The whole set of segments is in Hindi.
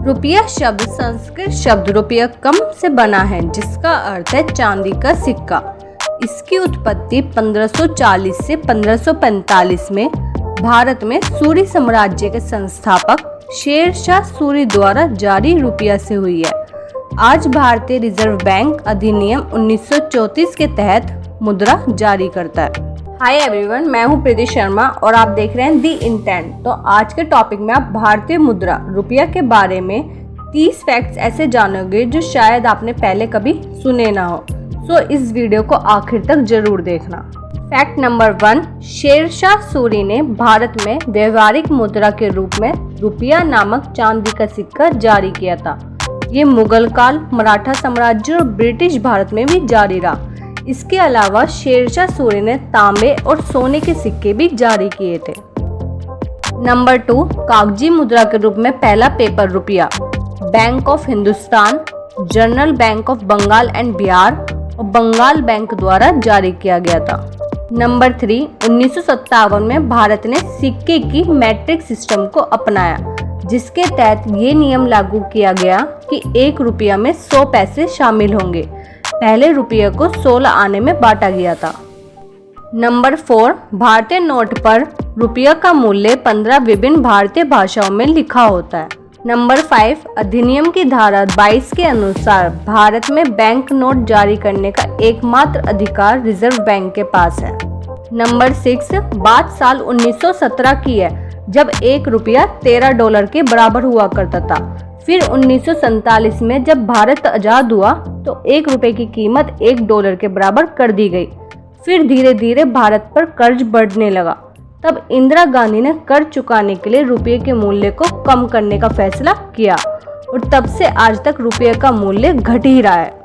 रुपया शब्द संस्कृत शब्द रुपया कम से बना है, जिसका अर्थ है चांदी का सिक्का। इसकी उत्पत्ति 1540 से 1545 में भारत में सूरी साम्राज्य के संस्थापक शेरशाह सूरी द्वारा जारी रुपया से हुई है। आज भारतीय रिजर्व बैंक अधिनियम 1934 के तहत मुद्रा जारी करता है। हाय एवरीवन, मैं हूं प्रीति शर्मा और आप देख रहे हैं दी इंटेंट। तो आज के टॉपिक में आप भारतीय मुद्रा रुपया के बारे में 30 फैक्ट्स ऐसे जानोगे जो शायद आपने पहले कभी सुने ना हो। सो इस वीडियो को आखिर तक जरूर देखना। फैक्ट नंबर 1, शेरशाह सूरी ने भारत में व्यवहारिक मुद्रा के रूप में रुपया नामक चांदी का सिक्का जारी किया था। ये मुगल काल, मराठा साम्राज्य और ब्रिटिश भारत में भी जारी रहा। इसके अलावा शेरशाह सूरी ने तांबे और सोने के सिक्के भी जारी किए थे। नंबर 2, कागजी मुद्रा के रूप में पहला पेपर रुपया bank of Hindustan, general bank of Bengal and Bihar और बंगाल बैंक द्वारा जारी किया गया था। नंबर 3, 1957 में भारत ने सिक्के की मैट्रिक सिस्टम को अपनाया, जिसके तहत ये नियम लागू किया गया कि 1 रुपया में 100 पैसे शामिल होंगे। पहले रुपये को 16 आने में बांटा गया था। नंबर 4, भारतीय नोट पर रुपया का मूल्य 15 विभिन्न भारतीय भाषाओं में लिखा होता है। नंबर 5, अधिनियम की धारा 22 के अनुसार भारत में बैंक नोट जारी करने का एकमात्र अधिकार रिजर्व बैंक के पास है। नंबर 6, बात साल 1917 की है, जब 1 रुपया $13 के बराबर हुआ करता था। फिर 1947 में जब भारत आजाद हुआ तो 1 रुपए की कीमत $1 के बराबर कर दी गई। फिर धीरे धीरे भारत पर कर्ज बढ़ने लगा। तब इंदिरा गांधी ने कर्ज चुकाने के लिए रुपये के मूल्य को कम करने का फैसला किया और तब से आज तक रुपये का मूल्य घट ही रहा है।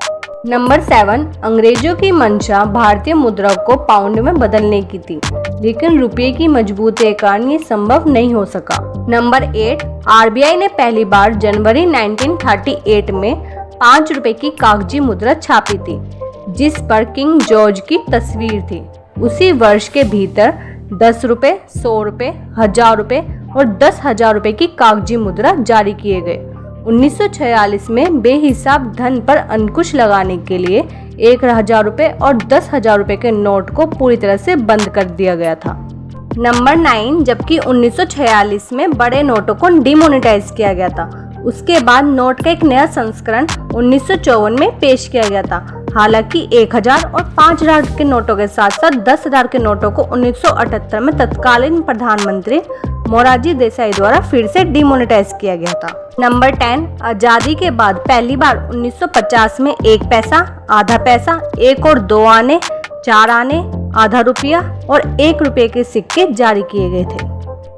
नंबर 7, अंग्रेजों की मंशा भारतीय मुद्रा को पाउंड में बदलने की थी, लेकिन रुपये की मजबूती के कारण ये संभव नहीं हो सका। नंबर 8, आरबीआई ने पहली बार जनवरी 1938 में 5 रुपए की कागजी मुद्रा छापी थी, जिस पर किंग जॉर्ज की तस्वीर थी। उसी वर्ष के भीतर 10 रुपए, 100 रुपए, 1000 रुपए और 10,000 रुपए की कागजी मुद्रा जारी किए गए। 1946 में बेहिसाब धन पर अंकुश लगाने के लिए 1,000 रुपए और 10,000 रुपए के नोट को पूरी तरह से बंद कर दिया गया था। नंबर 9, जबकि 1946 में बड़े नोटों को डिमोनेटाइज किया गया था। उसके बाद नोट का एक नया संस्करण 1954 में पेश किया गया था। हालांकि 1,000 और 5,000 के नोटों के साथ साथ 10,000 के नोटों को 1978 में तत्कालीन प्रधानमंत्री मोरारजी देसाई द्वारा फिर से डिमोनेटाइज किया गया था। नंबर 10, आजादी के बाद पहली बार 1950 में 1 पैसा, आधा पैसा, 1 और 2 आने, 4 आने, आधा रुपया और 1 रुपये के सिक्के जारी किए गए थे।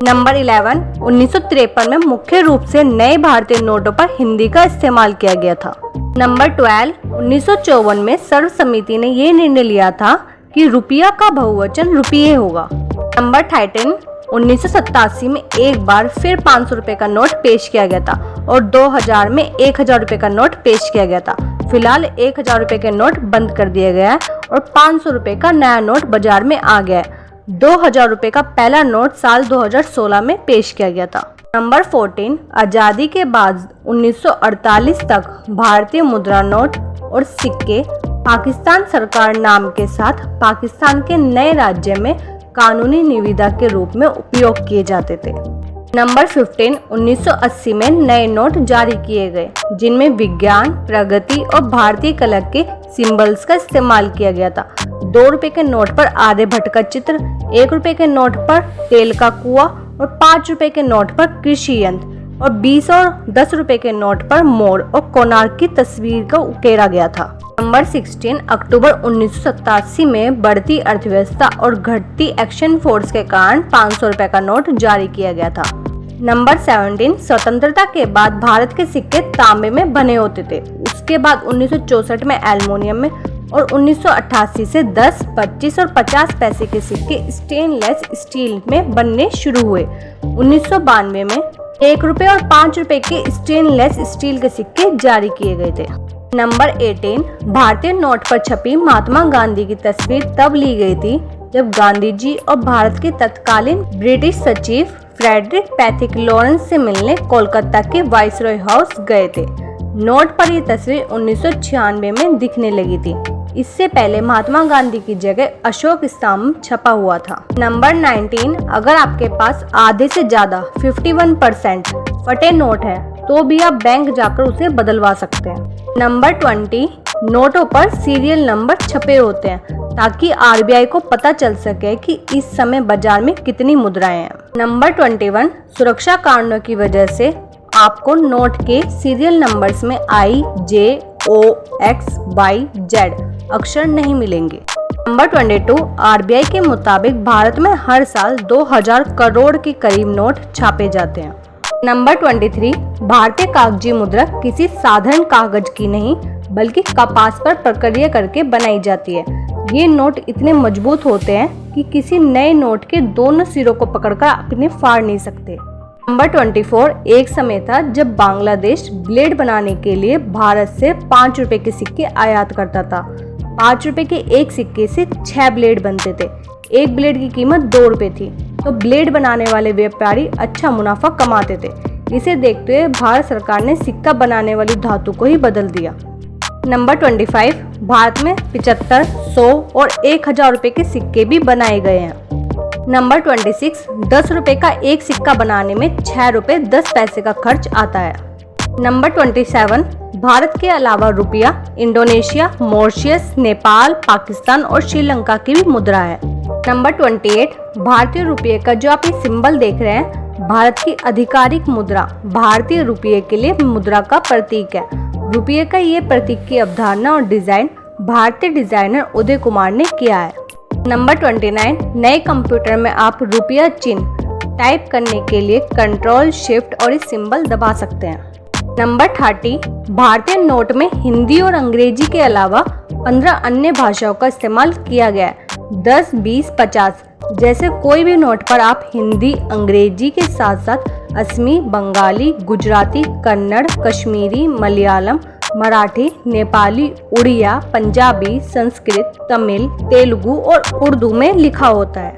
नंबर 11, 1953 में मुख्य रूप से नए भारतीय नोटों पर हिंदी का इस्तेमाल किया गया था। नंबर 12, 1954 में सर्व समिति ने यह निर्णय लिया था कि रुपया का बहुवचन रुपये होगा। नंबर 13, 1987 में एक बार फिर 500 रुपए का नोट पेश किया गया था और 2000 में 1000 रुपए का नोट पेश किया गया था। फिलहाल 1000 रुपए के नोट बंद कर दिया गया है और 500 रुपए का नया नोट बाजार में आ गया है। 2000 रुपए का पहला नोट साल 2016 में पेश किया गया था। नंबर 14, आजादी के बाद 1948 तक भारतीय मुद्रा नोट और सिक्के पाकिस्तान सरकार नाम के साथ पाकिस्तान के नए राज्य में कानूनी निविदा के रूप में उपयोग किए जाते थे। नंबर 15, 1980 में नए नोट जारी किए गए, जिनमें विज्ञान, प्रगति और भारतीय कला के सिंबल्स का इस्तेमाल किया गया था। 2 रुपए के नोट पर आर्यभट्ट का चित्र, 1 रुपए के नोट पर तेल का कुआं और 5 रुपए के नोट पर कृषि यंत्र और 20 और 10 रुपए के नोट पर मोर और कोणार्क की तस्वीर को उकेरा गया था। नंबर 16, अक्टूबर 1987 में बढ़ती अर्थव्यवस्था और घटती एक्शन फोर्स के कारण 500 रुपए का नोट जारी किया गया था। नंबर 17, स्वतंत्रता के बाद भारत के सिक्के तांबे में बने होते थे। उसके बाद 1964 में एल्युमिनियम में और 1988 से 10, 25 और 50 पैसे के सिक्के स्टेनलेस स्टील में बनने शुरू हुए। 1992 में 1 रुपए और 5 रुपए के स्टेनलेस स्टील के सिक्के जारी किए गए थे। नंबर 18, भारतीय नोट पर छपी महात्मा गांधी की तस्वीर तब ली गई थी जब गांधी जी और भारत के तत्कालीन ब्रिटिश सचिव फ्रेडरिक पैथिक लॉरेंस से मिलने कोलकाता के वाइसरॉय हाउस गए थे। नोट पर यह तस्वीर 1996 में दिखने लगी थी। इससे पहले महात्मा गांधी की जगह अशोक स्तंभ छपा हुआ था। नंबर 19, अगर आपके पास आधे से ज्यादा 51% फटे नोट है तो भी आप बैंक जाकर उसे बदलवा सकते हैं। नंबर 20, नोटों पर सीरियल नंबर छपे होते हैं ताकि आरबीआई को पता चल सके कि इस समय बाजार में कितनी मुद्राएं हैं। नंबर 21, सुरक्षा कारणों की वजह से आपको नोट के सीरियल नंबर्स में I, J, O, X, Y, Z अक्षर नहीं मिलेंगे। नंबर 22, आरबीआई के मुताबिक भारत में हर साल 2000 करोड़ के करीब नोट छापे जाते हैं। नंबर 23, भारतीय कागजी मुद्रा किसी साधारण कागज की नहीं बल्कि कपास पर प्रक्रिया करके बनाई जाती है। ये नोट इतने मजबूत होते हैं कि किसी नए नोट के दोनों सिरों को पकड़कर आप इन्हें फाड़ नहीं सकते। नंबर 24, एक समय था जब बांग्लादेश ब्लेड बनाने के लिए भारत से 5 रुपए के सिक्के आयात करता था। 5 रुपए के एक सिक्के से 6 ब्लेड बनते थे। एक ब्लेड की कीमत 2 रुपए थी, तो ब्लेड बनाने वाले व्यापारी अच्छा मुनाफा कमाते थे। इसे देखते हुए भारत सरकार ने सिक्का बनाने वाली धातु को ही बदल दिया। नंबर 25, भारत में 75, 100 और 1000 रुपए के सिक्के भी बनाए गए हैं। नंबर 26, 10 रुपए का एक सिक्का बनाने में 6 रुपए 10 पैसे का खर्च आता है। नंबर 27, भारत के अलावा रुपया इंडोनेशिया, मॉरिशस, नेपाल, पाकिस्तान और श्रीलंका की भी मुद्रा है। नंबर 28, भारतीय रुपये का जो आप ये सिंबल देख रहे हैं, भारत की आधिकारिक मुद्रा भारतीय रुपये के लिए मुद्रा का प्रतीक है। रुपये का ये प्रतीक की अवधारणा और डिजाइन भारतीय डिजाइनर उदय कुमार ने किया है। नंबर 29, नए कंप्यूटर में आप रुपया चिन्ह टाइप करने के लिए कंट्रोल शिफ्ट और इस सिंबल दबा सकते हैं। नंबर 30, भारतीय नोट में हिंदी और अंग्रेजी के अलावा 15 अन्य भाषाओं का इस्तेमाल किया गया है। 10, 20, 50 जैसे कोई भी नोट पर आप हिंदी, अंग्रेजी के साथ साथ असमी, बंगाली, गुजराती, कन्नड़, कश्मीरी, मलयालम, मराठी, नेपाली, उड़िया, पंजाबी, संस्कृत, तमिल, तेलुगु और उर्दू में लिखा होता है।